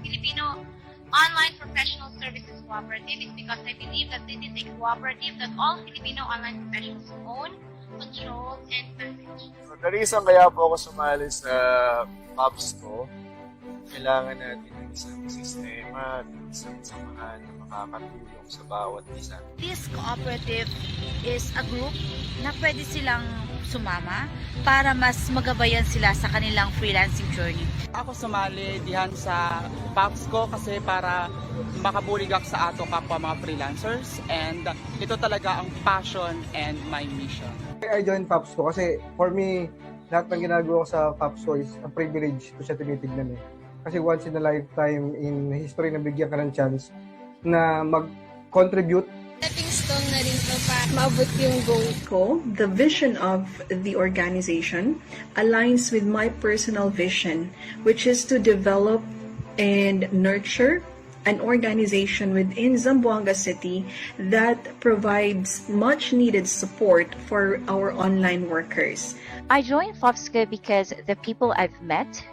Filipino Online Professional Services Cooperative is because I believe that this is a cooperative that all Filipino online professionals own, control, and manage. So, the reason kaya po ako sumali sa FOPSCo, kailangan natin ng isang sistema at isang samahan na makakatulong sa bawat isa. This cooperative is a group na pwede silang sumama para mas magabayan sila sa kanilang freelancing journey. Ako sumali dihan sa FOPSCo kasi para makabuligak sa ato kapwa mga freelancers, and ito talaga ang passion and my mission. I joined FOPSCo kasi for me, lahat ng ginagawa ko sa FOPSCo is a privilege ko siya tinitignan eh. Kasi once in a lifetime in history na bigyan ka ng chance na mag-contribute. Stepping stone na rin to para maabot yung goal ko. The vision of the organization aligns with my personal vision, which is to develop and nurture an organization within Zamboanga City that provides much needed support for our online workers. I joined FOPSCo because the people I've met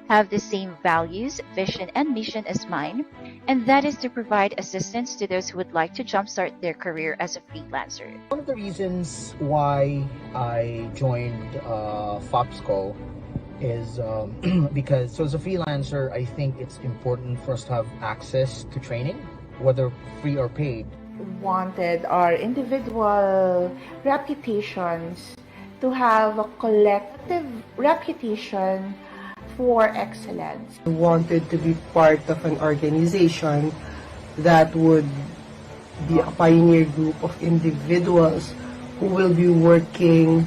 have the same values, vision, and mission as mine, and that is to provide assistance to those who would like to jumpstart their career as a freelancer. One of the reasons why I joined FOPSCo is because, so as a freelancer, I think it's important for us to have access to training, whether free or paid. Wanted our individual reputations to have a collective reputation for excellence. I wanted to be part of an organization that would be a pioneer group of individuals who will be working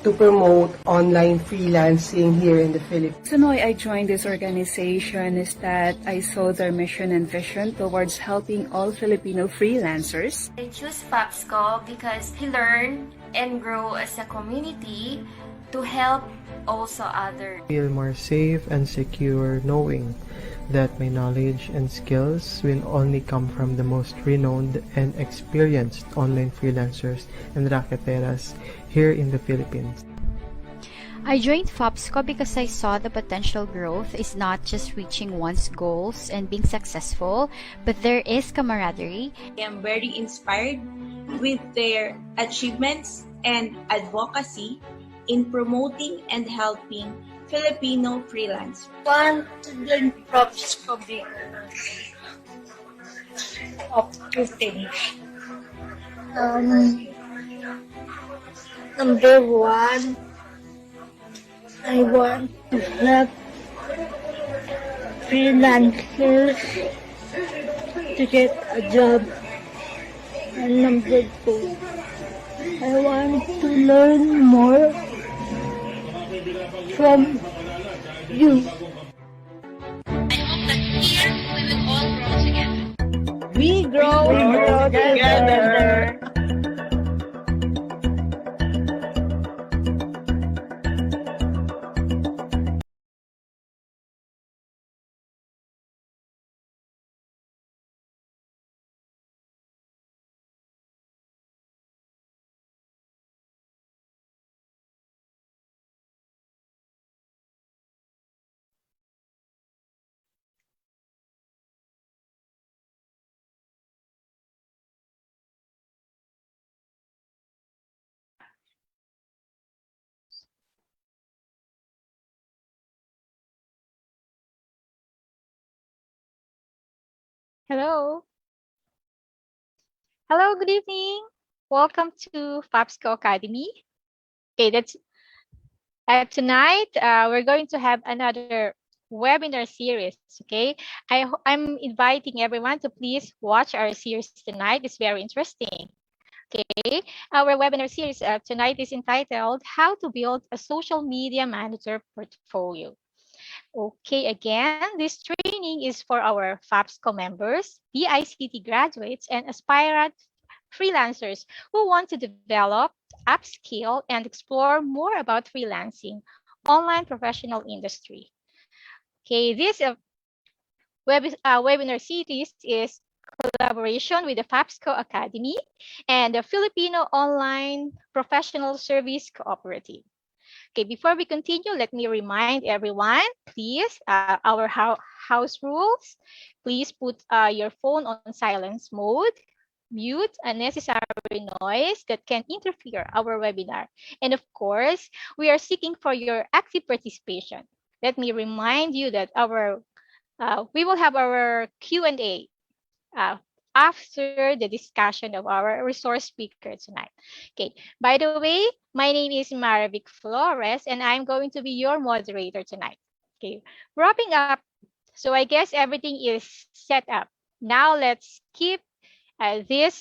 to promote online freelancing here in the Philippines. The reason why I joined this organization is that I saw their mission and vision towards helping all Filipino freelancers. I choose FOPSCo because we learn and grow as a community to help also others. Feel more safe and secure knowing that my knowledge and skills will only come from the most renowned and experienced online freelancers and racketeras here in the Philippines. I joined FOPSCo because I saw the potential growth is not just reaching one's goals and being successful, but there is camaraderie. I am very inspired with their achievements and advocacy in promoting and helping Filipino freelancers. Want to learn FOPSCo because of two things. Number one, I want to help freelancers to get a job. And number two, I want to learn more from you. I hope that here we will all grow together. We grow together. Hello. Hello, good evening. Welcome to FOPSCo Academy. Okay, tonight we're going to have another webinar series. Okay, I'm inviting everyone to please watch our series tonight. It's very interesting. Okay, our webinar series tonight is entitled "How to Build a Social Media Manager Portfolio." Okay, again, this training is for our FOPSCo members, PICT graduates, and aspirant freelancers who want to develop, upskill, and explore more about freelancing, online professional industry. Okay, this webinar series is collaboration with the FOPSCo Academy and the Filipino Online Professional Service Cooperative. Okay, before we continue, let me remind everyone, please, our house rules. Please put your phone on silence mode, mute unnecessary noise that can interfere our webinar. And of course, we are seeking for your active participation. Let me remind you that we will have our Q&A uh, after the discussion of our resource speaker tonight. Okay, by the way, my name is Marivic Flores, and I'm going to be your moderator tonight. Okay, wrapping up. So I guess everything is set up. Now let's keep things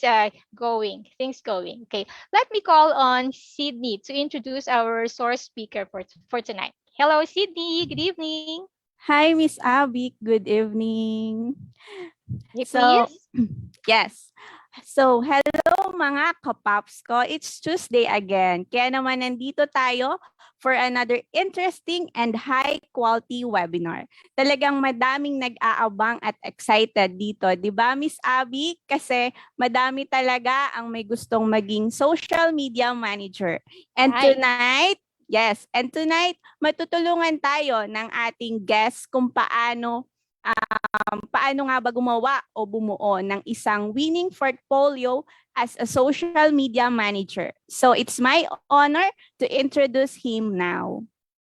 going. Okay, let me call on Sydney to introduce our resource speaker for tonight. Hello, Sydney. Good evening. Hi, Miss Abby. Good evening. Hey, So, please. yes. So, hello mga kapaps ko. It's Tuesday again. Kaya naman nandito tayo for another interesting and high-quality webinar. Talagang madaming nag-aabang at excited dito. Di ba, Miss Abby? Kasi madami talaga ang may gustong maging social media manager. And Right. tonight, matutulungan tayo ng ating guest kung paano nga ba gumawa o bumuo ng isang winning portfolio as a social media manager. So it's my honor to introduce him now.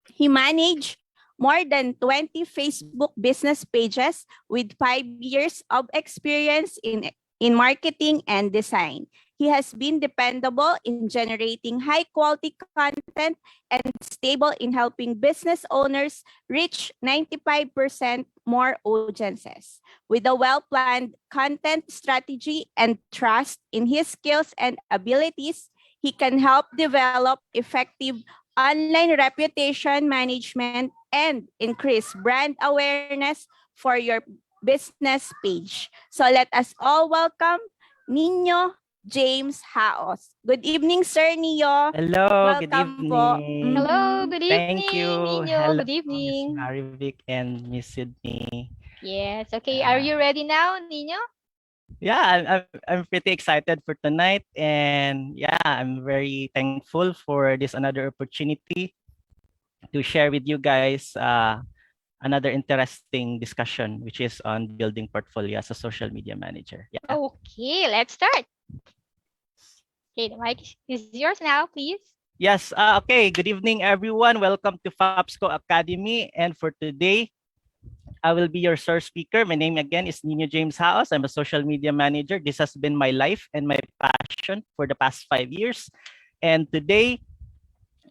He managed more than 20 Facebook business pages with 5 years of experience in marketing and design. He has been dependable in generating high-quality content and stable in helping business owners reach 95% more audiences. With a well-planned content strategy and trust in his skills and abilities, he can help develop effective online reputation management and increase brand awareness for your business page. So let us all welcome Nino James Haos. Good evening, Sir Neo. Hello, good Welcome po. evening. Hello, good evening, Thank you. Nino. Hello, Good Miss evening. Marivic and Miss Sydney. Yes. Okay. Are you ready now, Nino? Yeah, I'm pretty excited for tonight, and yeah, I'm very thankful for this another opportunity to share with you guys another interesting discussion, which is on building portfolio as a social media manager. Yeah. Okay, let's start. Okay, the mic is yours now, please. Yes. Okay. Good evening, everyone. Welcome to FOPSCo Academy, and for today, I will be your source speaker. My name again is Nino James House. I'm a social media manager. This has been my life and my passion for the past 5 years. And today,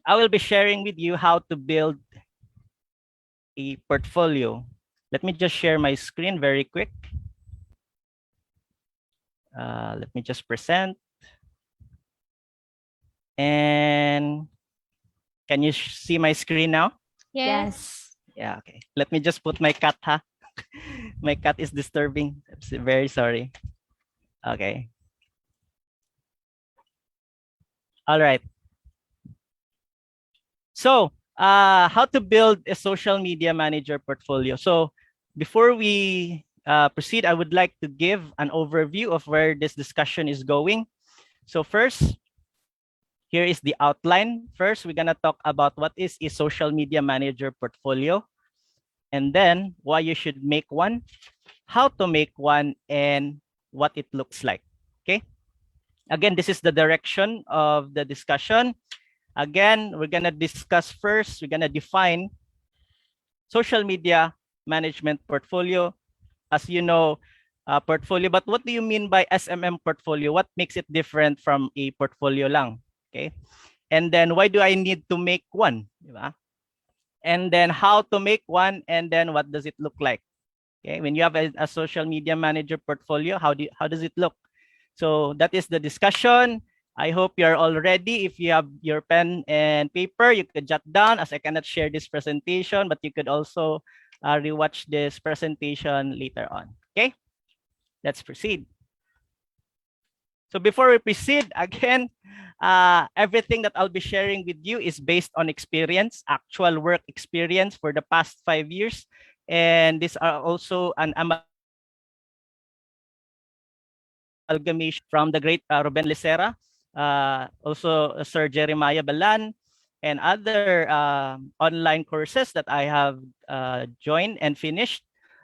I will be sharing with you how to build a portfolio. Let me just share my screen very quick. Let me just present. And can you see my screen now? Yes. Yeah, okay. Let me just put my cat, huh? My cat is disturbing. I'm very sorry. Okay. All right. So, how to build a social media manager portfolio. So, before we proceed, I would like to give an overview of where this discussion is going. So first, here is the outline. First, we're gonna talk about what is a social media manager portfolio, and then why you should make one, how to make one, and what it looks like. Okay. Again, this is the direction of the discussion. Again, we're gonna discuss first, we're gonna define social media management portfolio. As you know, portfolio, but what do you mean by SMM portfolio? What makes it different from a portfolio lang? Okay. And then why do I need to make one? Diba? And then how to make one, and then what does it look like? Okay, when you have a social media manager portfolio, how does it look? So that is the discussion. I hope you're all ready. If you have your pen and paper, you could jot down, as I cannot share this presentation, but you could also rewatch this presentation later on. Okay, let's proceed. So before we proceed, again, everything that I'll be sharing with you is based on experience, actual work experience for the past 5 years. And these are also an amalgamation from the great Ruben Licera, also Sir Jeremiah Balan, and other online courses that I have joined and finished,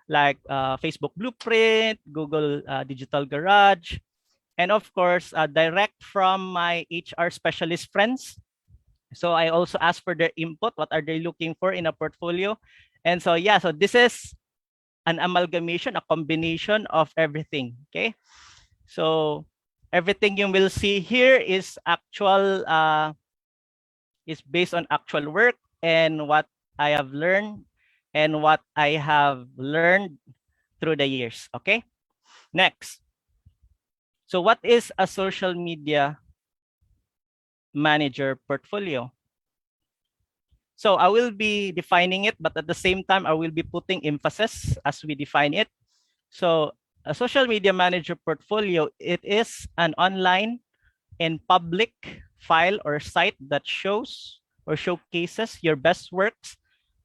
like Facebook Blueprint, Google Digital Garage, and of course, direct from my HR specialist friends. So I also ask for their input. What are they looking for in a portfolio? And so, yeah, so this is an amalgamation, a combination of everything. Okay. So everything you will see here is actual, is based on actual work and what I have learned and what I have learned through the years. Okay. Next. So what is a social media manager portfolio? So I will be defining it, but at the same time, I will be putting emphasis as we define it. So a social media manager portfolio, it is an online and public file or site that shows or showcases your best works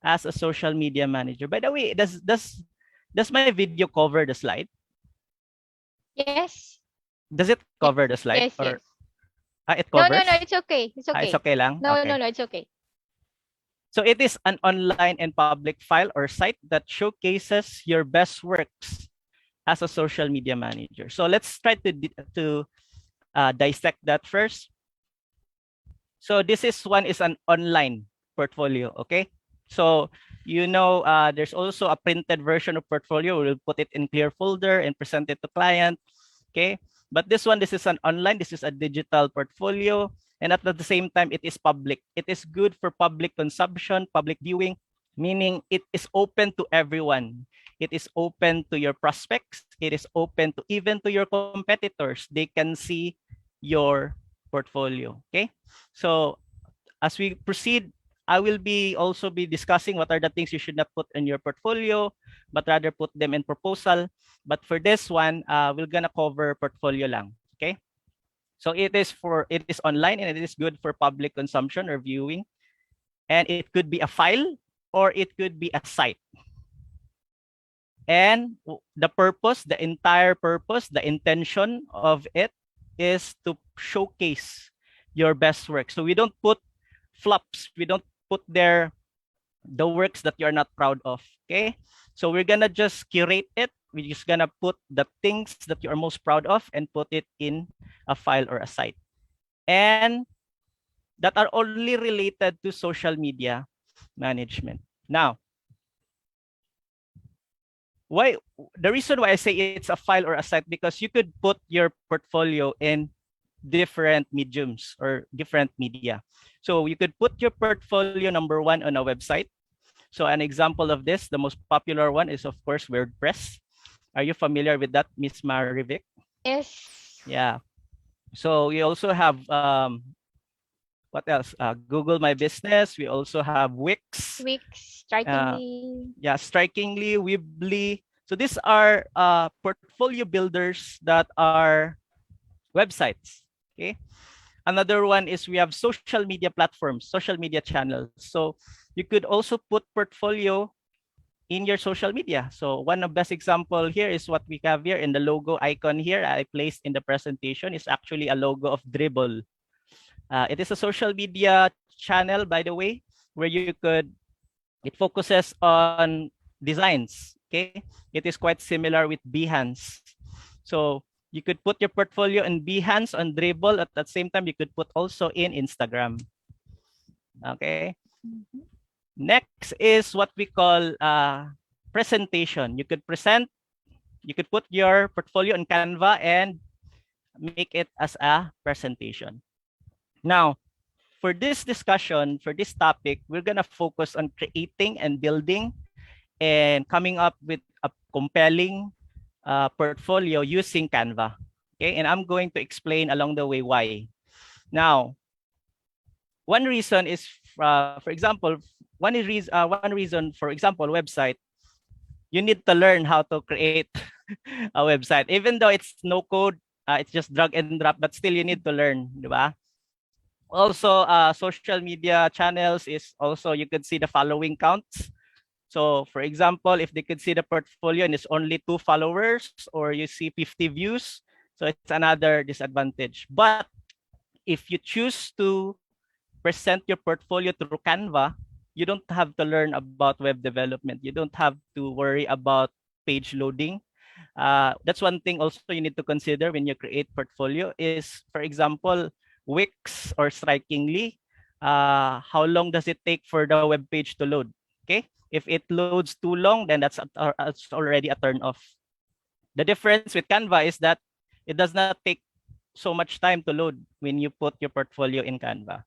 as a social media manager. By the way, does my video cover the slide? Yes. Does it cover the slide? Yes, Or yes. it No, covers? no, no, it's okay. It's okay. It's okay lang? No, Okay. no, no, it's okay. So it is an online and public file or site that showcases your best works as a social media manager. So let's try to dissect that first. So this is an online portfolio, okay? So there's also a printed version of portfolio. We'll put it in clear folder and present it to client, okay? But this is an online. This is a digital portfolio. And at the same time, it is public. It is good for public consumption, public viewing, meaning it is open to everyone. It is open to your prospects. It is open to even to your competitors. They can see your portfolio. Okay. So as we proceed, I will also be discussing what are the things you should not put in your portfolio, but rather put them in proposal. But for this one, we're gonna cover portfolio lang. Okay. So it is online and it is good for public consumption or viewing. And it could be a file or it could be a site. And the entire purpose, the intention of it is to showcase your best work. So we don't put flops. We don't put there the works that you're not proud of. Okay. So we're gonna just curate it. We're just gonna put the things that you are most proud of and put it in a file or a site. And that are only related to social media management. Now, the reason why I say it's a file or a site, because you could put your portfolio in different mediums or different media. So you could put your portfolio number one on a website. So an example of this, the most popular one is of course WordPress. Are you familiar with that, Miss Marivic? Yes. Yeah. So we also have what else? Google My Business. We also have Wix. Strikingly. Yeah, Strikingly, Weebly. So these are portfolio builders that are websites. Okay. Another one is we have social media platforms, social media channels. So you could also put portfolio in your social media. So one of the best example here is what we have here in the logo icon here I placed in the presentation is actually a logo of Dribble. It is a social media channel, by the way, where it focuses on designs. Okay, it is quite similar with Behance. So you could put your portfolio in Behance, on Dribble. At the same time, you could put also in Instagram. Okay. Next is what we call presentation. You could put your portfolio on Canva and make it as a presentation. Now, for this discussion, for this topic, we're going to focus on creating and building and coming up with a compelling portfolio using Canva. Okay, and I'm going to explain along the way why. Now, one reason is, for example, for example, website, you need to learn how to create a website. Even though it's no code, it's just drag and drop, but still you need to learn, diba? Also, social media channels is also, you could see the following counts. So for example, if they could see the portfolio and it's only 2 followers or you see 50 views, so it's another disadvantage. But if you choose to present your portfolio through Canva, you don't have to learn about web development. You don't have to worry about page loading. That's one thing also you need to consider when you create portfolio is, for example, Wix or Strikingly, how long does it take for the web page to load? Okay, if it loads too long, then that's already a turn off. The difference with Canva is that it does not take so much time to load when you put your portfolio in Canva.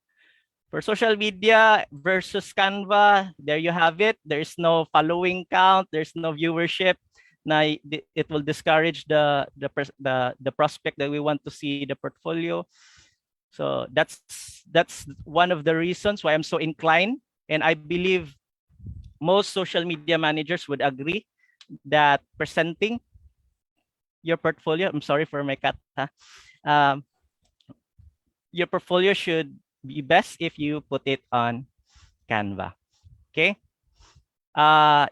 For social media versus Canva, there you have it. There's no following count. There's no viewership. Now it will discourage the prospect that we want to see the portfolio. So that's one of the reasons why I'm so inclined, and I believe most social media managers would agree that presenting your portfolio. I'm sorry for my cat. Huh? Um, your portfolio should be best if you put it on Canva. Okay.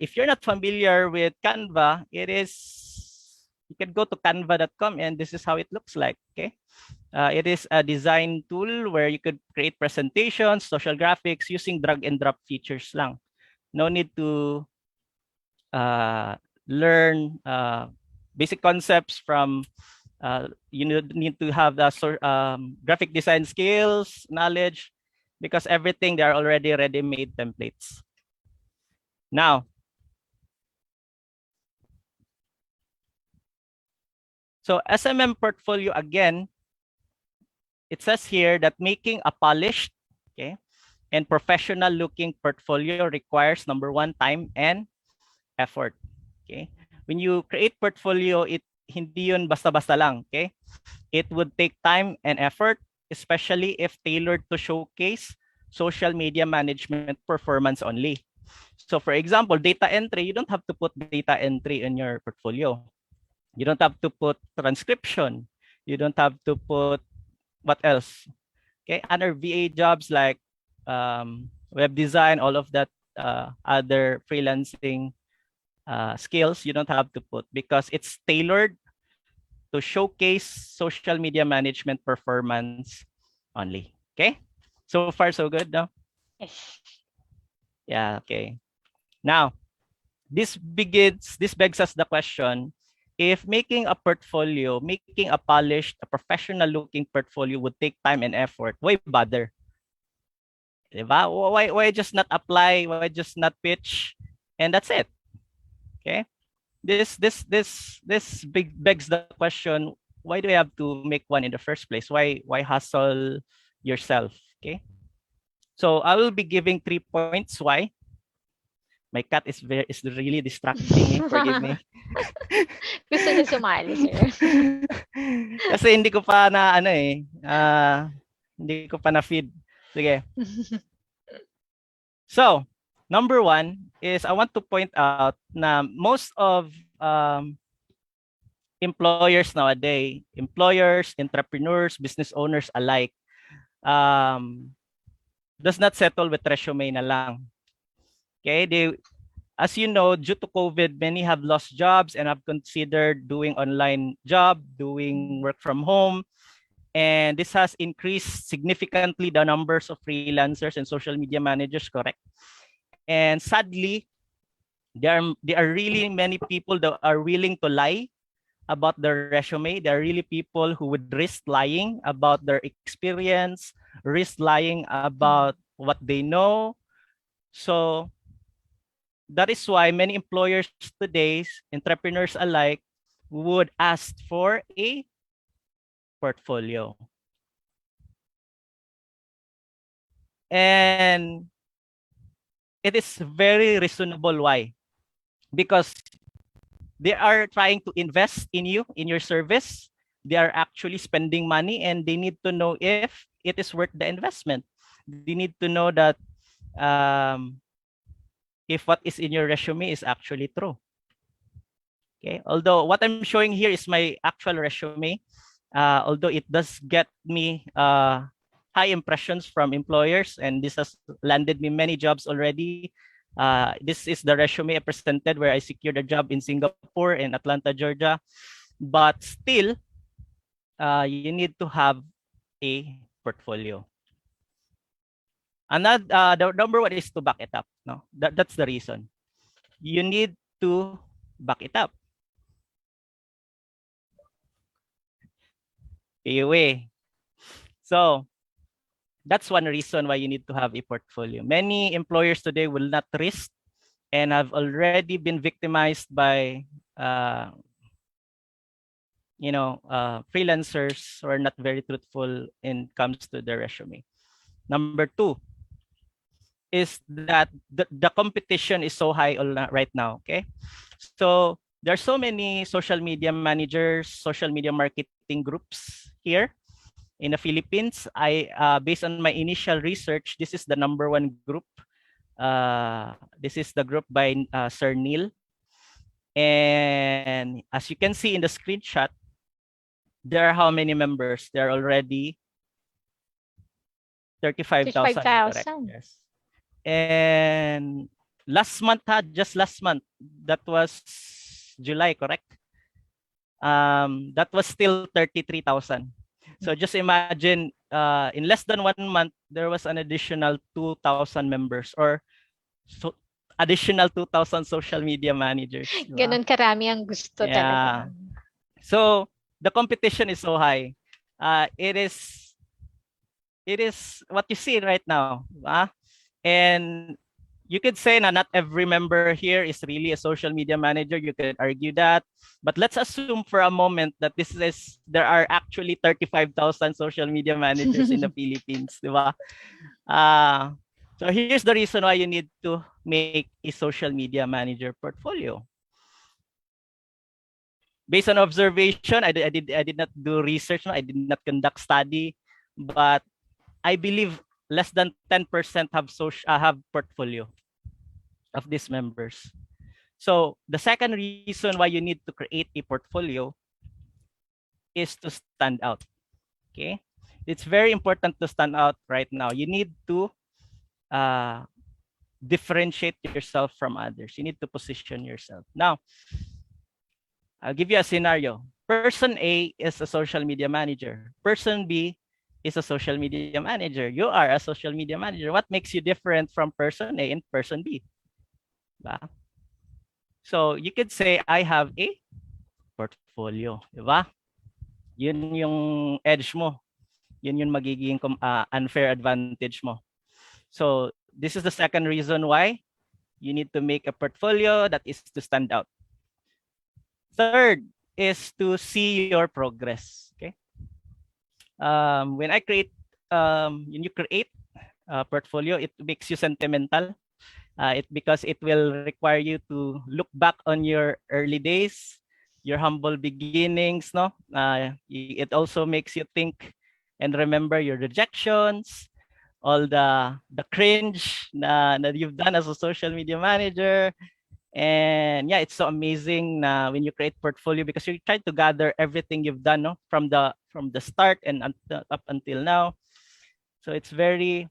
If you're not familiar with Canva, you can go to canva.com and this is how it looks like. Okay. It is a design tool where you could create presentations, social graphics using drag and drop features lang. No need to learn basic concepts from you need to have the graphic design skills, knowledge, because everything they are already ready-made templates. Now, so SMM portfolio again, it says here that making a polished, okay, and professional looking portfolio requires number one, time and effort. Okay, when you create portfolio, hindi yun basta-basta lang. Okay, it would take time and effort, especially if tailored to showcase social media management performance only. So for example, data entry, you don't have to put data entry in your portfolio. You don't have to put transcription. You don't have to put what else? Okay, other VA jobs like web design, all of that other freelancing skills, you don't have to put because it's tailored to showcase social media management performance only. Okay, so far so good, no? Yes. Yeah. Okay. Now, this begs us the question: if making a portfolio, making a polished, a professional-looking portfolio would take time and effort, why bother? Diba? Why just not apply? Why just not pitch? And that's it. Okay. This begs the question: why do we have to make one in the first place? Why hustle yourself? Okay. So I will be giving 3 points why. My cat is really distracting me. Forgive me. Gusto niya sumali, sir. Kasi hindi ko pa na hindi ko pa na feed. Sige. So, number one is I want to point out na most of employers nowadays, employers, entrepreneurs, business owners alike, does not settle with resume na lang. Okay, as you know, due to COVID, many have lost jobs and have considered doing online job, doing work from home. And this has increased significantly the numbers of freelancers and social media managers, correct? And sadly, there are really many people that are willing to lie about their resume. There are really people who would risk lying about their experience, risk lying about what they know. So that is why many employers today, entrepreneurs alike, would ask for a portfolio. And it is very reasonable. Why? Because they are trying to invest in you, in your service. They are actually spending money and they need to know if it is worth the investment. They need to know that if what is in your resume is actually true. Okay, although what I'm showing here is my actual resume, although it does get me high impressions from employers, and this has landed me many jobs already. This is the resume I presented where I secured a job in Singapore and Atlanta, Georgia. But still, you need to have a portfolio. Another, the number one is to back it up. No, that's the reason. You need to back it up. Anyway, so that's one reason why you need to have a portfolio. Many employers today will not risk and have already been victimized by freelancers who are not very truthful in comes to their resume. Number two is that the competition is so high right now. Okay, so there are so many social media managers, social media marketing groups here in the Philippines. Based on my initial research, this is the number one group. This is the group by Sir Neil. And as you can see in the screenshot, there are how many members? There are already 35,000. 35,000. Yes. And last month, just last month, that was July, correct? That was still 33,000. So just imagine, in less than 1 month, there was an additional 2,000 members or so additional 2,000 social media managers. Ganun karami ang gusto talaga. So the competition is so high. It is what you see right now. And you could say na not every member here is really a social media manager. You could argue that. But let's assume for a moment that there are actually 35,000 social media managers in the Philippines. Diba? So here's the reason why you need to make a social media manager portfolio. Based on observation, I did not do research. No? I did not conduct study, but I believe less than 10% have portfolio of these members. So the second reason why you need to create a portfolio is to stand out. Okay, it's very important to stand out right now. You need to differentiate yourself from others. You need to position yourself. Now, I'll give you a scenario. Person A is a social media manager. Person B is a social media manager. You are a social media manager. What makes you different from person A and person B? Diba? So you could say, I have a portfolio. Diba? Yun yung edge mo. Yun yung magiging unfair advantage mo. So this is the second reason why you need to make a portfolio that is to stand out. Third is to see your progress. Okay. When you create a portfolio, it makes you sentimental. Because it will require you to look back on your early days, your humble beginnings. No, it also makes you think and remember your rejections, all the cringe that you've done as a social media manager. And yeah, it's so amazing when you create portfolio because you try to gather everything you've done, no, from the start and up until now. So it's very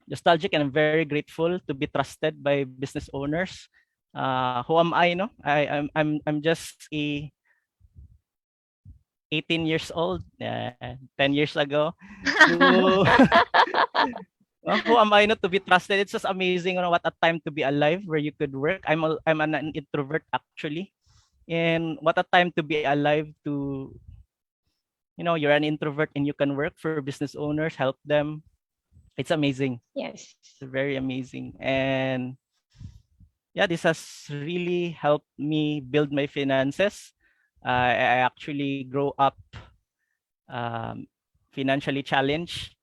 nostalgic, and I'm very grateful to be trusted by business owners. Who am I? No, I'm just a 18 years old, 10 years ago. Who am I not to be trusted? It's just amazing. What a time to be alive where you could work. I'm an introvert actually, and what a time to be alive to, you're an introvert and you can work for business owners, help them. It's amazing. Yes. It's very amazing. And yeah, this has really helped me build my finances. I actually grow up financially challenged.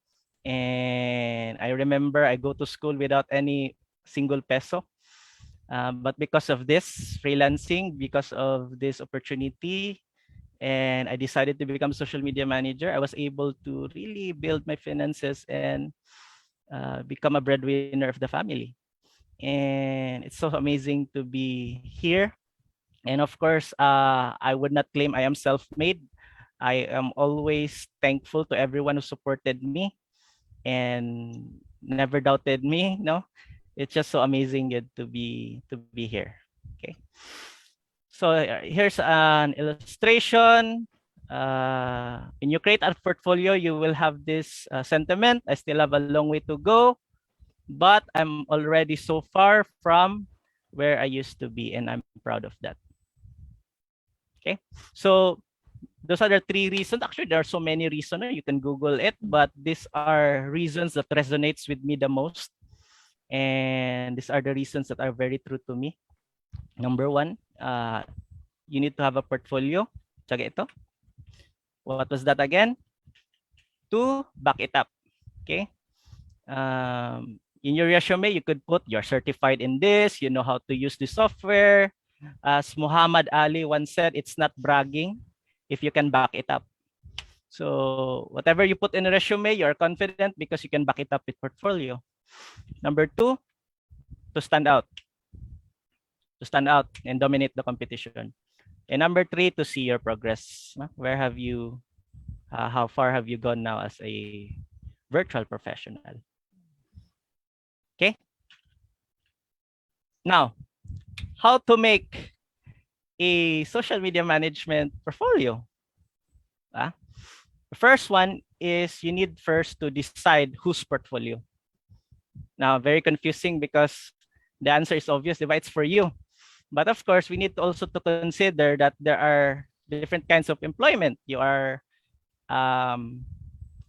And I remember I go to school without any single peso. But because of this freelancing, because of this opportunity, and I decided to become social media manager, I was able to really build my finances and become a breadwinner of the family. And it's so amazing to be here. And of course, I would not claim I am self-made. I am always thankful to everyone who supported me and never doubted me. No, it's just so amazing to be here. Okay, so here's an illustration. When you create a portfolio, you will have this sentiment: I still have a long way to go. but I'm already so far from where I used to be, and I'm proud of that. Okay, so those are the three reasons. Actually, there are so many reasons. You can Google it, but these are reasons that resonates with me the most. And these are the reasons that are very true to me. Number one, you need to have a portfolio. Tsaga ito. What was that again? To back it up. Okay. In your resume, you could put you're certified in this, you know how to use the software. As Muhammad Ali once said, it's not bragging if you can back it up. So whatever you put in a resume, you're confident because you can back it up with portfolio. Number two, to stand out. To stand out and dominate the competition. And number three, to see your progress. Where have you, how far have you gone now as a virtual professional? Okay. Now, how to make a social media management portfolio? The first one is you need first to decide whose portfolio. Now, very confusing because the answer is obvious, it's for you. But of course, we need also to consider that there are different kinds of employment. You are a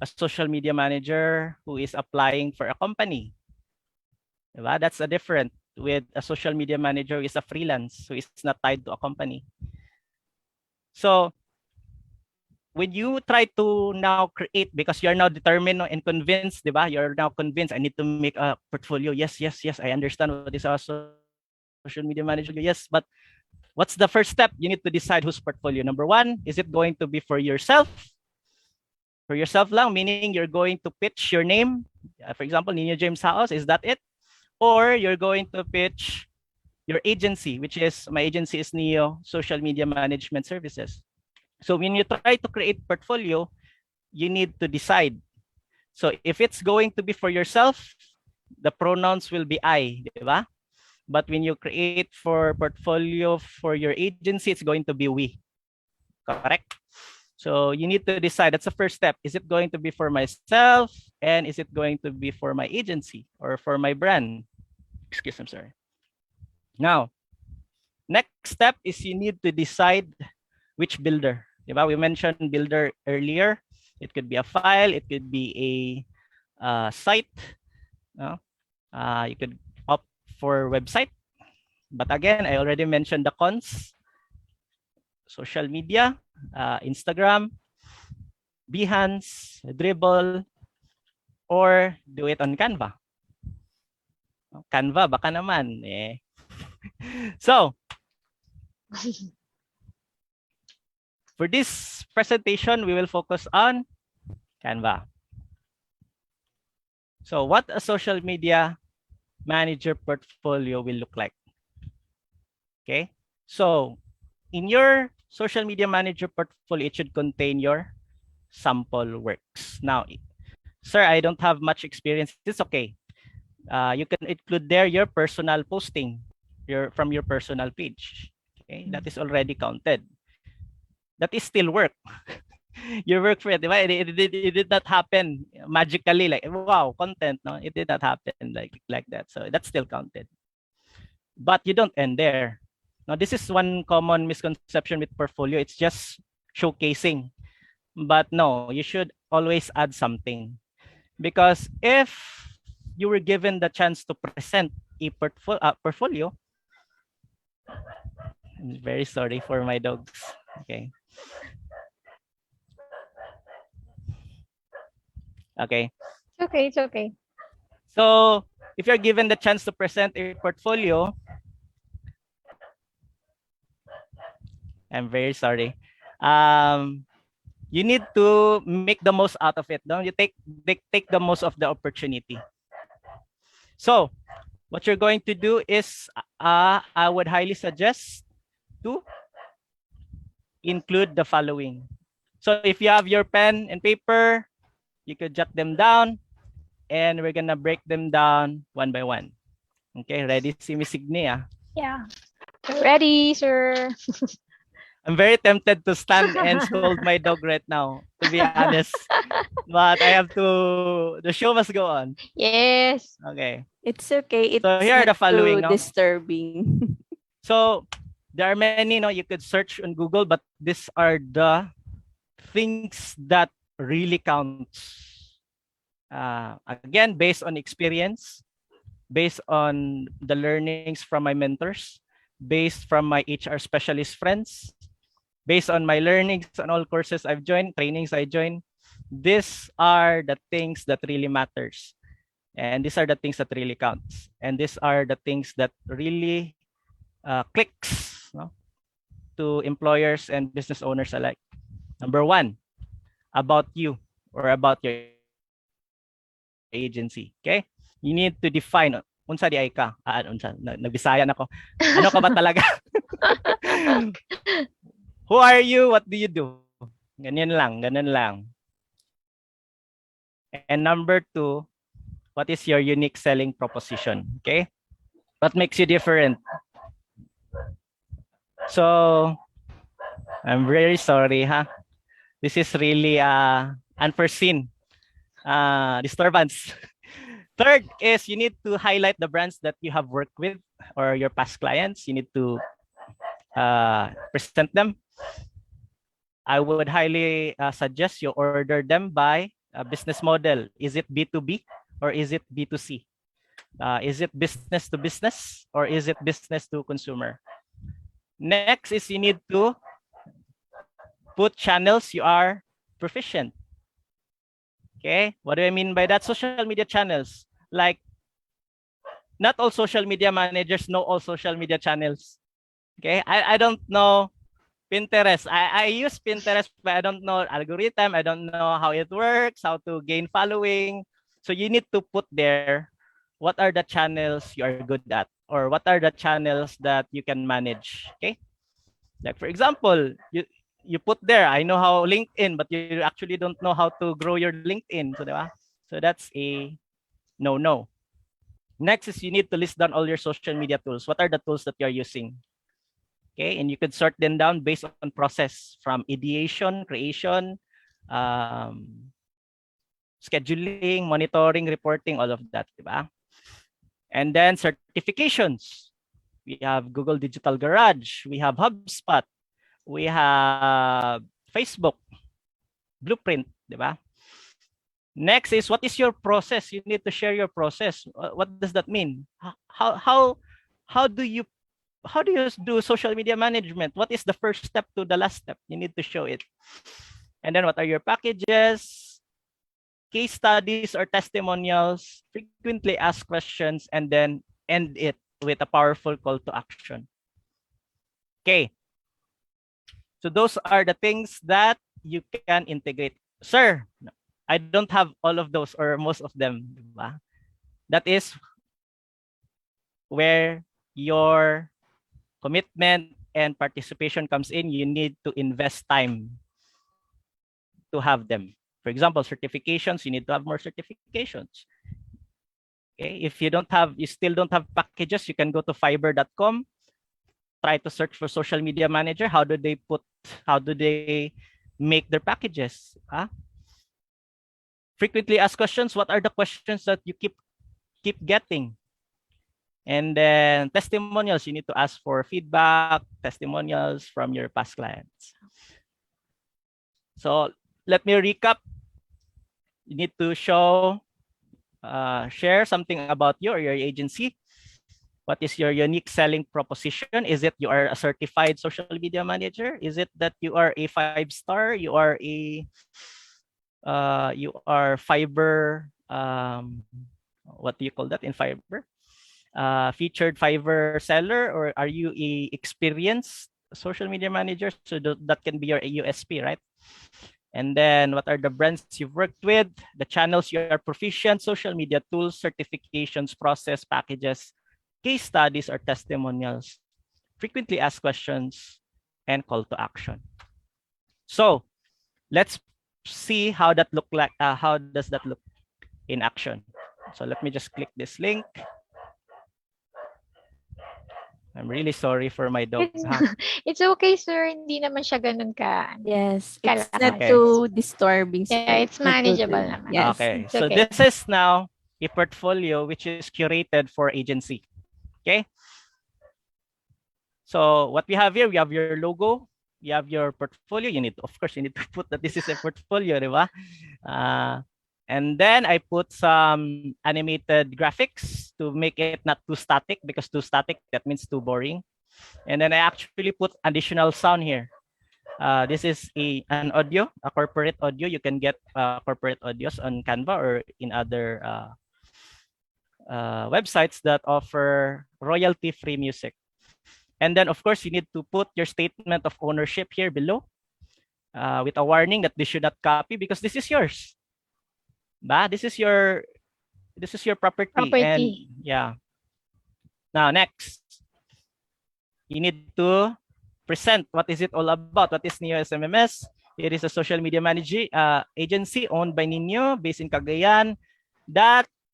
social media manager who is applying for a company. That's a different with a social media manager who is a freelance, who is not tied to a company. So when you try to now create, because you're now determined and convinced, you're now convinced, I need to make a portfolio. Yes, I understand what is a social media manager. Yes, but what's the first step? You need to decide whose portfolio. Number one, is it going to be for yourself? For yourself lang, meaning you're going to pitch your name. For example, Nino James House, is that it? Or you're going to pitch your agency, which is, my agency is Neo Social Media Management Services. So when you try to create portfolio, you need to decide. So if it's going to be for yourself, the pronouns will be I, diba? But when you create for portfolio for your agency, it's going to be we. Correct? So you need to decide. That's the first step. Is it going to be for myself? And is it going to be for my agency or for my brand? Excuse me, I'm sorry. Now, next step is you need to decide which builder. We mentioned builder earlier. It could be a file. It could be a site. You could opt for website. But again, I already mentioned the cons. Social media, Instagram, Behance, Dribble, or do it on Canva. Canva, baka naman. So, for this presentation, we will focus on Canva. So what a social media manager portfolio will look like. Okay, so in your social media manager portfolio, it should contain your sample works. Now, sir, I don't have much experience. It's okay. You can include there your personal posting from your personal page. Okay, that is already counted. That is still work. Your work for it, it did not happen magically, like wow, content. No, it did not happen like that. So that's still counted. But you don't end there. Now, this is one common misconception with portfolio. It's just showcasing. But no, you should always add something. Because if you were given the chance to present a portfolio, I'm very sorry for my dogs. Okay. Okay. It's okay. So if you're given the chance to present a portfolio, I'm very sorry. You need to make the most out of it. Don't you take the most of the opportunity. So what you're going to do is, I would highly suggest to include the following. So if you have your pen and paper, you could jot them down, and we're gonna break them down one by one. Okay, ready? See me Signe. Yeah. Ready, sir. I'm very tempted to stand and scold my dog right now, to be honest. But I have to, the show must go on. Yes. Okay. It's okay. So It's here are not the following, too no? disturbing. So there are many, no, you could search on Google, but these are the things that really counts. Again, based on experience, based on the learnings from my mentors, based from my HR specialist friends, based on my learnings on all courses I've joined, trainings I joined. These are the things that really matters. And these are the things that really counts. And these are the things that really clicks, no, to employers and business owners alike. Number one, about you or about your agency. Okay? You need to define unsa di ay ka. Unsa nagbisaya na ko. Ano ka ba talaga? Who are you? What do you do? Ganyan lang, ganun lang. And number two, what is your unique selling proposition? Okay? What makes you different? So, I'm very sorry, huh? This is really unforeseen disturbance. Third is you need to highlight the brands that you have worked with or your past clients. You need to present them. I would highly suggest you order them by a business model. Is it B2B or is it B2C? Is it business to business or is it business to consumer? Next is you need to put channels you are proficient. Okay, what do I mean by that? Social media channels. Like, not all social media managers know all social media channels. Okay, I don't know Pinterest. I use Pinterest, but I don't know algorithm. I don't know how it works, how to gain following. So you need to put there what are the channels you are good at or what are the channels that you can manage. Okay, like for example, you put there, I know how LinkedIn, but you actually don't know how to grow your LinkedIn. So, diba? So that's a no. Next is you need to list down all your social media tools. What are the tools that you're using? Okay, and you could sort them down based on process from ideation, creation, scheduling, monitoring, reporting, all of that, diba? And then certifications. We have Google Digital Garage, we have HubSpot, we have Facebook, Blueprint, diba? Next is what is your process? You need to share your process. What does that mean? How do you do social media management? What is the first step to the last step? You need to show it. And then what are your packages, case studies or testimonials, frequently asked questions, and then end it with a powerful call to action. Okay. So those are the things that you can integrate. Sir, I don't have all of those or most of them. Diba? That is where your commitment and participation comes in. You need to invest time to have them. For example, certifications, you need to have more certifications. Okay, if you still don't have packages, you can go to fiverr.com, try to search for social media manager. How do they make their packages? Frequently asked questions. What are the questions that you keep getting? And then testimonials, you need to ask for feedback, testimonials from your past clients. So let me recap. You need to share something about you or your agency. What is your unique selling proposition? Is it you are a certified social media manager? Is it that you are a 5-star? You are Fiverr, what do you call that in Fiverr? Featured Fiverr seller, or are you a experienced social media manager? So that can be your USP, right? And then what are the brands you've worked with, the channels you are proficient, social media tools, certifications, process, packages, case studies or testimonials, frequently asked questions, and call to action. So let's see how that look like. How does that look in action? So let me just click this link. I'm really sorry for my dog. It's, Ha? it's okay, sir. Hindi naman siya ganun Yes, it's not Okay. too disturbing, Yeah, sir. it's Not too, manageable naman. yes. Okay. It's So okay. this is now a portfolio which is curated for agency. Okay. So what we have here, we have your logo, you have your portfolio. You need to, of course, you need to put that this is a portfolio, di ba? And then I put some animated graphics to make it not too static, because too static, that means too boring. And then I actually put additional sound here. This is an audio, a corporate audio. You can get corporate audios on Canva or in other websites that offer royalty-free music. And then, of course, you need to put your statement of ownership here below with a warning that this should not copy because this is yours. This is your property. And yeah. Now, next, you need to present what is it all about. What is Neo SMMS? It is a social media agency owned by Nino, based in Cagayan.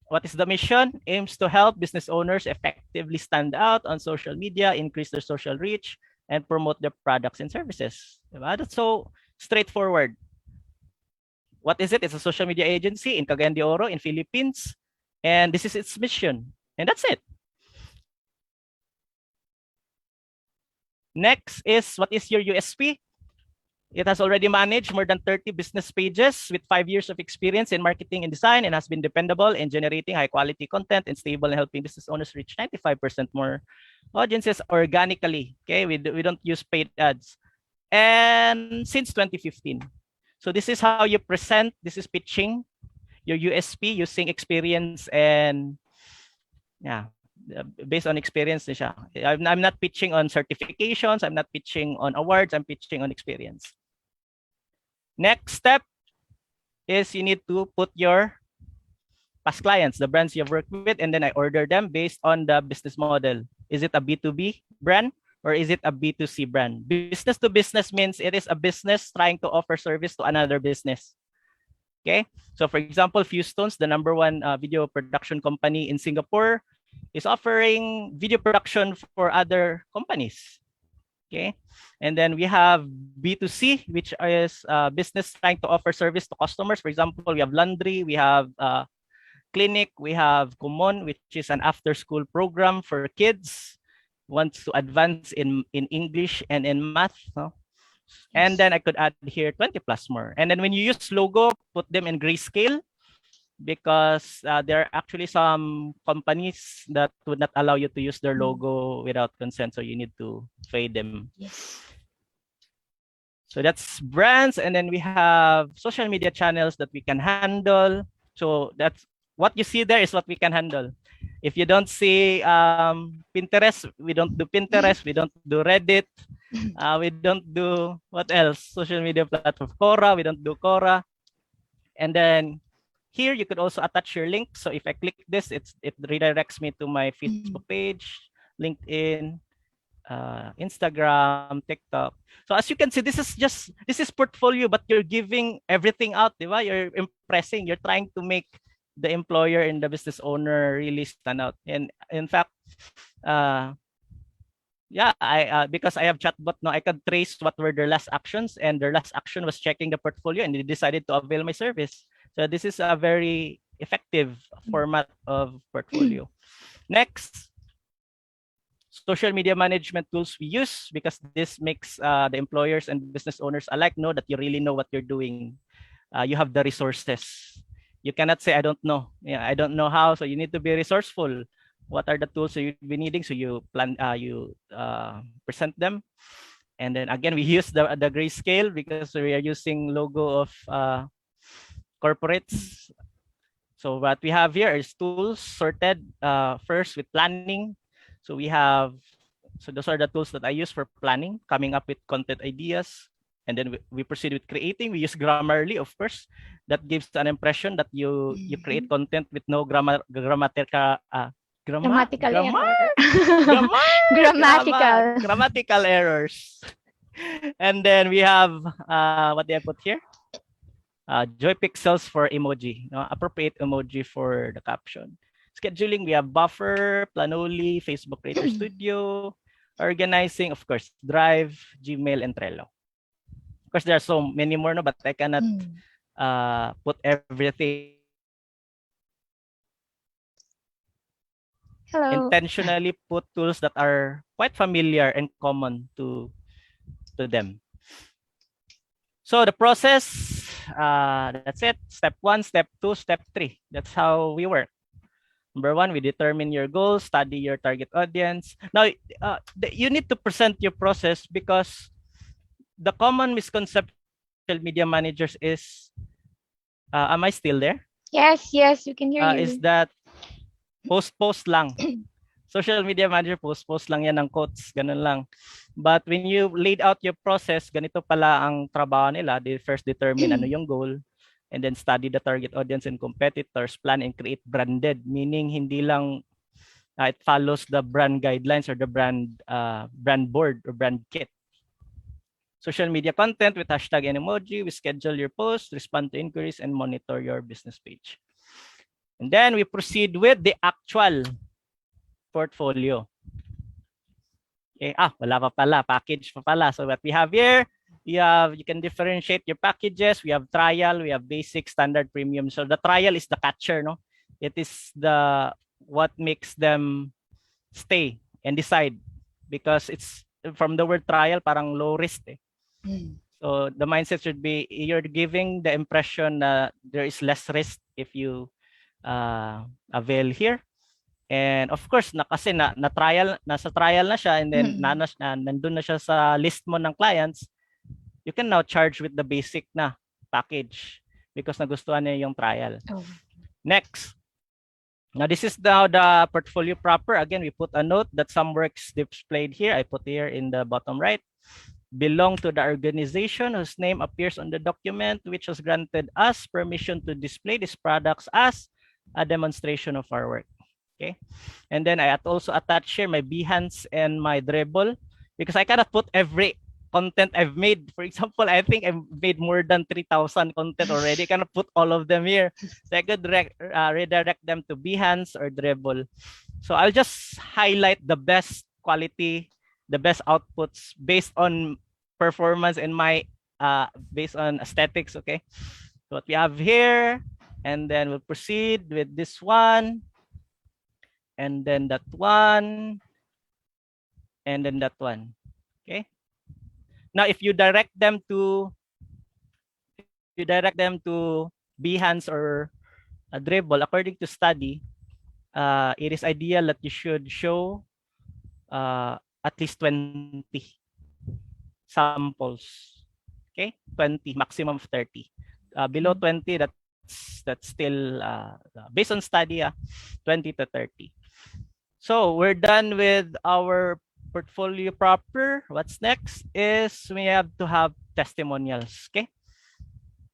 What is the mission? Aims to help business owners effectively stand out on social media, increase their social reach, and promote their products and services. That's so straightforward. What is it? It's a social media agency in Cagayan de Oro in Philippines. And this is its mission. And that's it. Next is, what is your USP? It has already managed more than 30 business pages with 5 years of experience in marketing and design, and has been dependable in generating high quality content and stable in helping business owners reach 95% more audiences organically. Okay, we don't use paid ads. And since 2015. So this is how you present, this is pitching your USP using experience and based on experience. I'm not pitching on certifications, I'm not pitching on awards, I'm pitching on experience. Next step is you need to put your past clients, the brands you've worked with, and then I order them based on the business model. Is it a B2B brand or is it a B2C brand? Business to business means it is a business trying to offer service to another business. Okay, so for example, Fewstones, the #1 video production company in Singapore, is offering video production for other companies. Okay, and then we have B2C, which is business trying to offer service to customers. For example, we have laundry, we have clinic, we have Kumon, which is an after-school program for kids wants to advance in English and in math. No? And then I could add here 20 plus more. And then when you use logo, put them in grayscale, because there are actually some companies that would not allow you to use their logo without consent, so you need to fade them. Yes. So that's brands, and then we have social media channels that we can handle. So that's what you see there is what we can handle. If you don't see Pinterest, we don't do Pinterest, we don't do Reddit, we don't do, what else? Social media platform, Quora, we don't do Quora. And then here you could also attach your link. So if I click this, it redirects me to my Facebook page, LinkedIn, Instagram, TikTok. So as you can see, this is portfolio, but you're giving everything out, diba? You're impressing, you're trying to make the employer and the business owner really stand out. And in fact, because I have chatbot now, I could trace what were their last actions, and their last action was checking the portfolio, and they decided to avail my service. So this is a very effective format of portfolio. Next, social media management tools we use, because this makes the employers and business owners alike know that you really know what you're doing. You have the resources. You cannot say, I don't know. I don't know how. So you need to be resourceful. What are the tools that you'll be needing? So you plan, present them. And then again, we use the grayscale because we are using logo of corporates. So what we have here is tools sorted first with planning. So those are the tools that I use for planning, coming up with content ideas. And then we proceed with creating. We use Grammarly, of course. That gives an impression that you create content with no grammatical errors. And then we have what did I put here? Joy pixels for emoji, appropriate emoji for the caption. Scheduling, we have Buffer, Planoly, Facebook Creator Studio, organizing, of course, Drive, Gmail, and Trello. Of course, there are so many more, no, but I cannot put everything. Hello. Intentionally put tools that are quite familiar and common to them. So the process, that's it. Step 1, step 2, step 3. That's how we work. Number 1, we determine your goals, study your target audience. Now, you need to present your process because the common misconception of social media managers is, am I still there? Yes, yes, we can hear you. Is that post lang. Social media manager, post lang yan ng quotes, ganun lang. But when you laid out your process, ganito pala ang trabaho nila. They first determine ano yung goal, and then study the target audience and competitors, plan and create branded, meaning hindi lang it follows the brand guidelines or the brand board or brand kit. Social media content with hashtag and emoji, we schedule your posts, respond to inquiries, and monitor your business page. And then we proceed with the actual portfolio. Okay. Wala pa pala. Package pa pala. So what we have here, you can differentiate your packages. We have trial, we have basic, standard, premium. So the trial is the catcher, no? It is what makes them stay and decide, because it's from the word trial, parang low risk. So the mindset should be, you're giving the impression that there is less risk if you avail here. And of course, kasi nasa trial na siya, and then nandun na siya sa list mo ng clients, you can now charge with the basic na package because nagustuhan niya yung trial. Next. Now, this is now the portfolio proper. Again, we put a note that some works displayed here, I put here in the bottom right, belong to the organization whose name appears on the document, which was granted us permission to display these products as a demonstration of our work. Okay, and then I also attach here my Behance and my Dribble, because I cannot put every content I've made. For example, I think I've made more than 3,000 content already. I cannot put all of them here. So I could redirect them to Behance or Dribble. So I'll just highlight the best quality, the best outputs based on performance and my based on aesthetics. Okay, so what we have here, and then we'll proceed with this one. And then that one, and then that one. Okay. Now, if you direct them to Behance or a Dribble, according to study, it is ideal that you should show at least 20 samples. Okay, 20, maximum of 30. Below 20, that's still based on study, 20 to 30. So we're done with our portfolio proper. What's next is we have to have testimonials. Okay.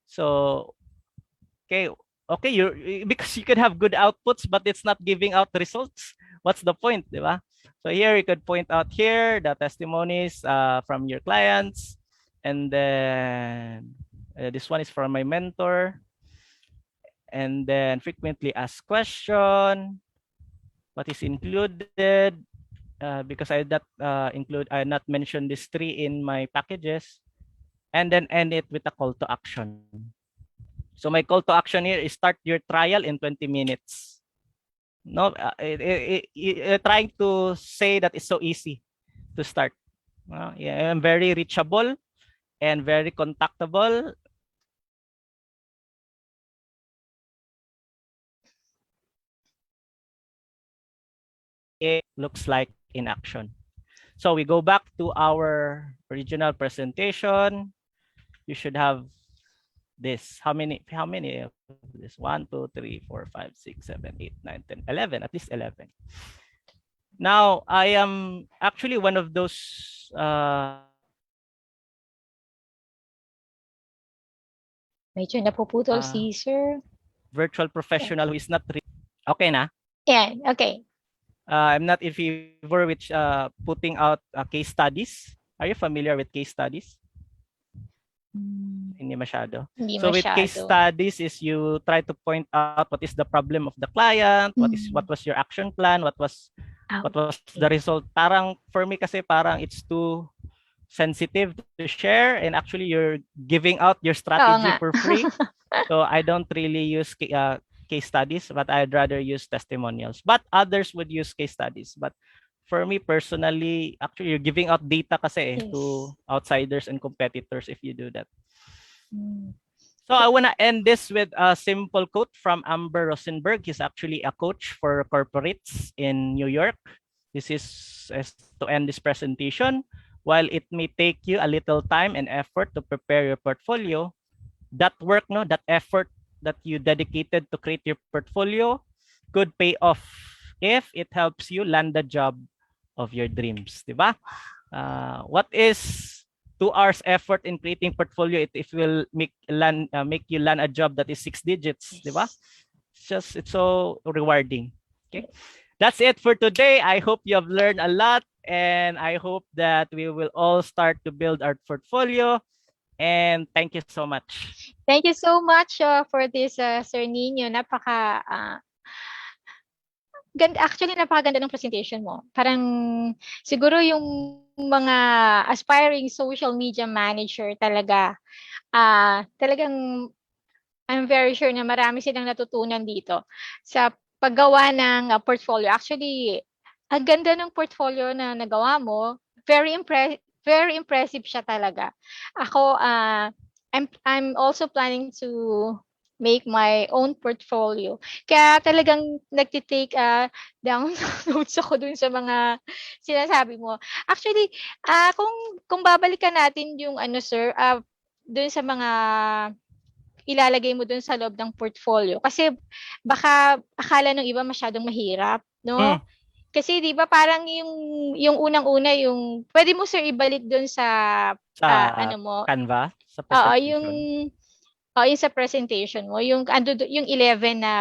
So, okay, because you could have good outputs, but it's not giving out results. What's the point, diba? So here you could point out here the testimonies from your clients, and then this one is from my mentor, and then frequently asked question. What is included, because I not mention these 3 in my packages, and then end it with a call to action. So my call to action here is start your trial in 20 minutes. No, trying to say that it's so easy to start. Yeah, I'm very reachable and very contactable. It looks like in action. So we go back to our original presentation. You should have this. How many of this? 1, 2, 3, 4, 5, 6, 7, 8, 9, 10, 11, at least 11. Now, I am actually one of those medyo napuputol si Sir. Virtual professional who is not okay na? Yeah, okay. I'm not in favor with putting out case studies. Are you familiar with case studies? Hindi masyado. So with case studies is you try to point out what is the problem of the client, what was your action plan, what was What was the result? Parang for me kasi parang it's too sensitive to share, and actually you're giving out your strategy nga. for free. So I don't really use case studies, but I'd rather use testimonials. But others would use case studies. But for me personally, actually you're giving out data kasi to outsiders and competitors if you do that. So I want to end this with a simple quote from Amber Rosenberg. He's actually a coach for corporates in New York. This is to end this presentation. While it may take you a little time and effort to prepare your portfolio, that work, no, that effort that you dedicated to create your portfolio could pay off if it helps you land the job of your dreams, diba? What is 2 hours effort in creating portfolio if will make you land a job that is 6 digits, diba? It's so rewarding. Okay, that's it for today. I hope you have learned a lot, and I hope that we will all start to build our portfolio. And thank you so much. Thank you so much for this, Sir Nino. Actually, napakaganda ng presentation mo. Parang siguro yung mga aspiring social media manager talaga, talagang I'm very sure na marami silang natutunan dito sa paggawa ng portfolio. Actually, ang ganda ng portfolio na nagawa mo. Very impressive siya talaga. Ako, I'm also planning to make my own portfolio. Kaya talagang nagtitake down notes ako dun sa mga sinasabi mo. Actually, kung babalikan natin yung sir, dun sa mga ilalagay mo dun sa loob ng portfolio. Kasi baka akala ng iba masyadong mahirap, no? Kasi 'di ba parang yung unang-una yung pwede mo sir ibalik dun sa mo Canva sa presentation. Yung sa presentation mo, yung yung 11 na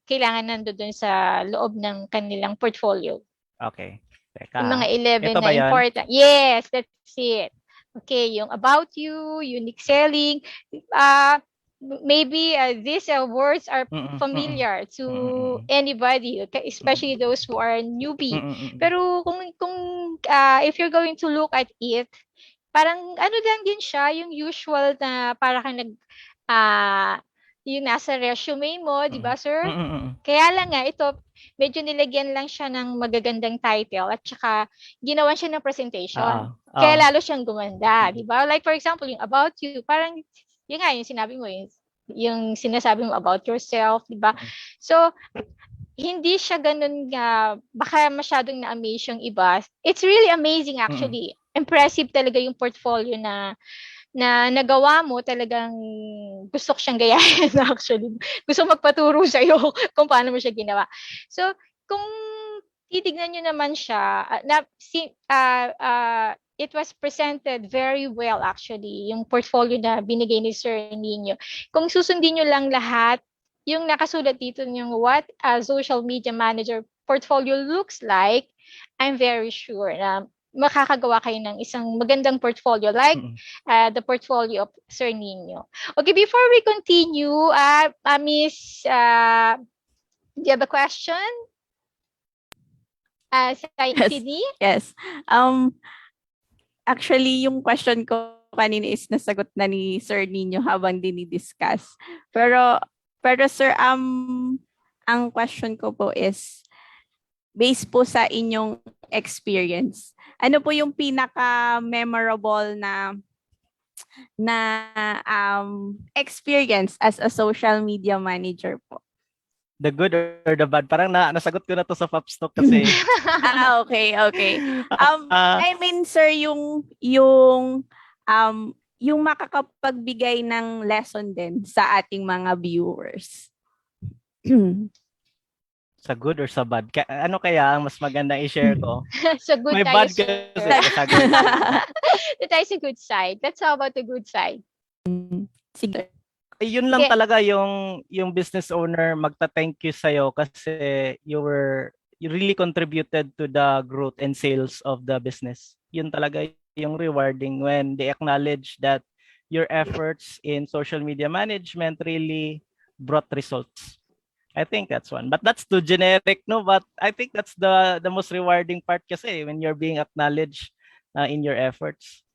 kailangan nandoon sa loob ng kanilang portfolio. Okay. Teka. Yung mga 11 Ito na important. Yes, that's it. Okay, yung about you, unique selling, maybe these words are familiar to anybody, especially those who are newbie. Pero kung if you're going to look at it, parang lang din siya, yung usual na para kang yung nasa resume mo, di ba, sir? Kaya lang nga, ito, medyo nilagyan lang siya ng magagandang title at saka ginawan siya ng presentation. Kaya lalo siyang gumanda, di ba? Like, for example, yung about you, parang, yun nga, yung sinabi mo, yung sinasabi mo about yourself, di ba? So, hindi siya ganun nga, baka masyadong na-amaze yung iba. It's really amazing actually. Impressive talaga yung portfolio na nagawa mo, talagang gusto ko siyang gayahin actually. Gusto magpaturo sa iyo kung paano mo siya ginawa. So, kung titignan niyo naman siya, it was presented very well actually, yung portfolio na binigay ni Sir Nino. Kung susundin niyo lang lahat, yung nakasulat dito yung what a social media manager portfolio looks like, I'm very sure na makakagawa kayo ng isang magandang portfolio like the portfolio of Sir Nino. Okay, before we continue, Miss, do you have a question? Sydney? Yes. Actually, yung question ko kanina is nasagot na ni Sir Nino habang dinidiscuss. Pero sir, ang question ko po is based po sa inyong experience. Ano po yung pinaka-memorable na experience as a social media manager po? The good or the bad? Parang nasagot ko na to sa FOPSCo kasi. Okay. I mean, sir, yung makakapagbigay ng lesson din sa ating mga viewers. Sa good or sa bad? Ano kaya ang mas maganda i-share ko? Sa good May tayo, bad sir. kasi sa good. Tayo sa good side. Let's talk about the good side. Sige. Yun lang talaga yung business owner magta-thank you sa'yo kasi you really contributed to the growth and sales of the business. Yun talaga yung rewarding when they acknowledge that your efforts in social media management really brought results. I think that's one. But that's too generic, no? But I think that's the most rewarding part kasi when you're being acknowledged in your efforts.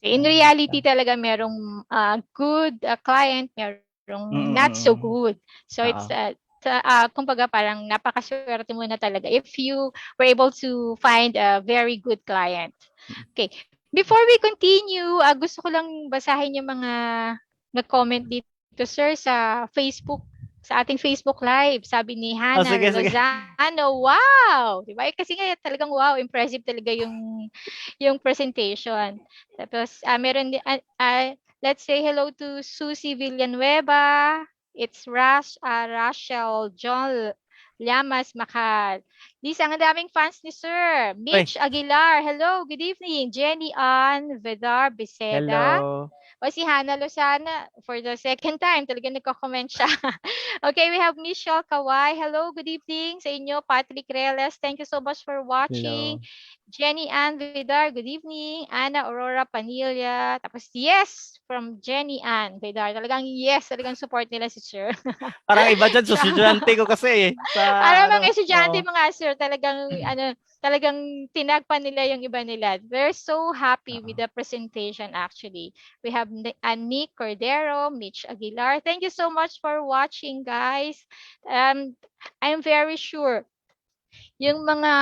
In reality talaga merong good client, merong not so good. So it's kumbaga parang napakaswerte mo na talaga if you were able to find a very good client. Okay. Before we continue, gusto ko lang basahin yung mga nag-comment dito, sir, sa Facebook, sa ating Facebook Live. Sabi ni Hannah Lozano, wow! Diba? Kasi nga talagang wow, impressive talaga yung presentation. Tapos, meron din, let's say hello to Susie Villanueva. It's Rachel John Llamas Makal. Lisa, ang daming fans ni Sir. Mitch Aguilar, hello, good evening. Jenny Ann Vedar Beceda. Hello. O si Hannah Lozana, for the second time, talaga nagko-comment siya. Okay, we have Michelle Kawai. Hello, good evening sa inyo. Patrick Reles, thank you so much for watching. Hello. Jenny Ann Vidar, good evening. Ana Aurora Panilla. Tapos yes, from Jenny Ann Vidar. Talagang yes, talagang support nila si Sir. Parang iba dyan sa estudyante ko kasi. Alam mga estudyante mga Sir, talagang tinagpan nila yung iba nila. They're so happy with the presentation actually. We have Nick Cordero, Mitch Aguilar. Thank you so much for watching, guys. I'm very sure yung mga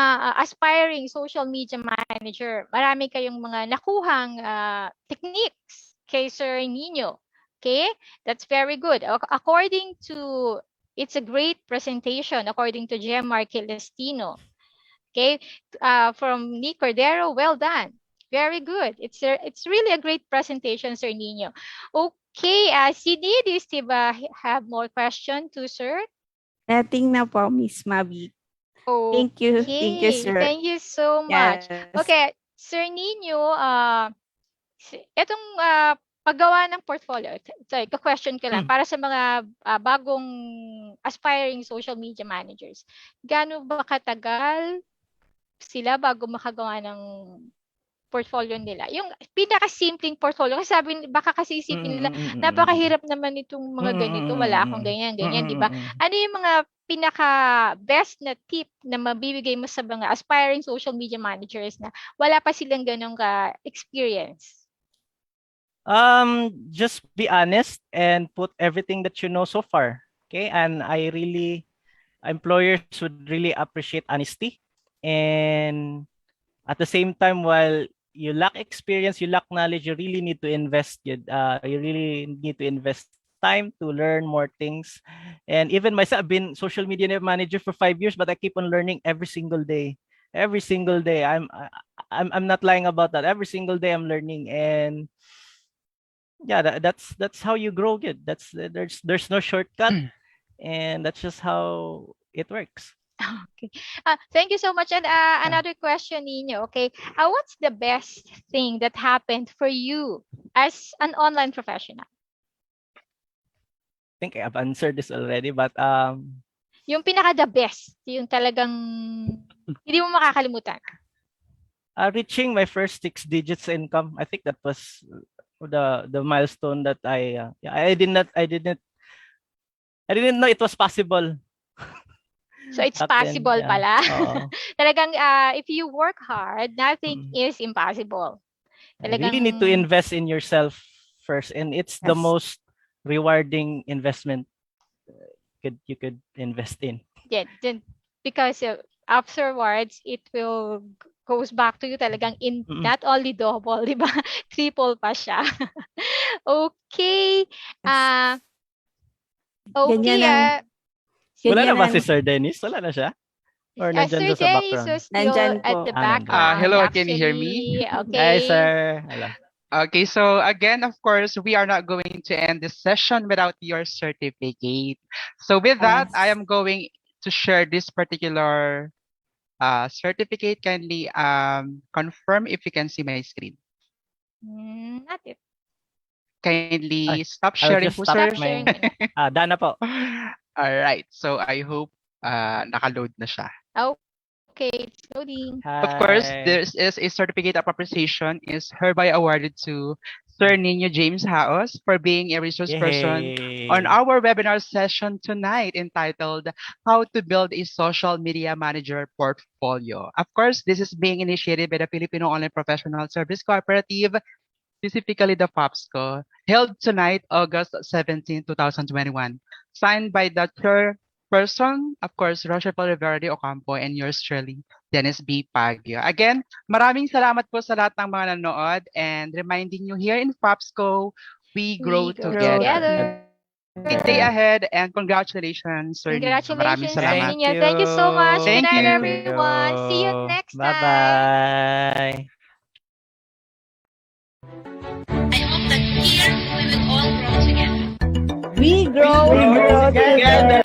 aspiring social media manager, marami kayong mga nakuhang techniques kay Sir Nino. Okay? That's very good. According to, it's a great presentation according to Gemar Celestino. Okay? From Nick Cordero, well done. Very good. It's really a great presentation, Sir Nino. Okay, CD, do you still have more question to Sir? Nothing na po, Miss Mabi. Thank you. Thank you, sir. Thank you so much. Yes. Okay, Sir Nino, itong paggawa ng portfolio, sorry, question ko lang, para sa mga bagong aspiring social media managers, gaano ba katagal sila bago makagawa ng portfolio nila? Yung pinaka-simpleng portfolio, kasi sabi, baka kasi isipin nila, napakahirap naman itong mga ganito, wala akong ganyan, di ba? Ano yung mga pinaka-best na tip na mabibigay mo sa mga aspiring social media managers na wala pa silang ganong ka-experience? Just be honest and put everything that you know so far. Okay, and employers would really appreciate honesty. And at the same time, while you lack experience, you lack knowledge, you really need to invest. You really need to invest time to learn more things. And even myself, I've been social media manager for 5 years, but I keep on learning every single day. Every single day, I'm not lying about that. Every single day, I'm learning, and yeah, that's how you grow good. There's no shortcut, and that's just how it works. Okay. Thank you so much. And another question, Nino. Okay. What's the best thing that happened for you as an online professional? I think I've answered this already, but yung pinaka the best, yung talagang hindi mo makakalimutan. Reaching my first 6 digits income. I think that was the milestone that I didn't know it was possible. So it's possible pala. Talagang if you work hard, nothing is impossible. You really need to invest in yourself first, and it's the most rewarding investment you could invest in. Yeah, because afterwards it will goes back to you talagang in not only double, di ba? Triple pa siya. Okay. Okay. Wala na ba si Sir Dennis? Wala na siya? Or nandyan Sir sa background? Dennis is still at the background. Hello, can you hear me? Okay. Hi, sir. Hello. Okay, so again, of course, we are not going to end this session without your certificate. So with that, I am going to share this particular certificate. Kindly confirm if you can see my screen. Not it. Kindly stop sharing po, sir. Dana po. Alright, so I hope naka-load na siya. Okay, it's loading. Of course, this is a certificate of appreciation is hereby awarded to Sir Nino James Haos, for being a resource person on Yay. our webinar session tonight entitled How to Build a Social Media Manager Portfolio. Of course, this is being initiated by the Filipino Online Professional Service Cooperative, specifically the FOPSCo, held tonight, August 17, 2021. Signed by the chairperson, of course, Rochelle Rivera de Ocampo, and yours truly, Dennis B. Pagio. Again, maraming salamat po sa lahat ng mga nanood, and reminding you here in FOPSCo, we grow We grow together. together. Great day ahead, and congratulations, Sir Nino. Maraming Congratulations, Sir salamat. Thank Nino. you. Thank you so much. Good Thank night, you. everyone. See you next time. Bye-bye. I hope that here we will all grow together. We grow together.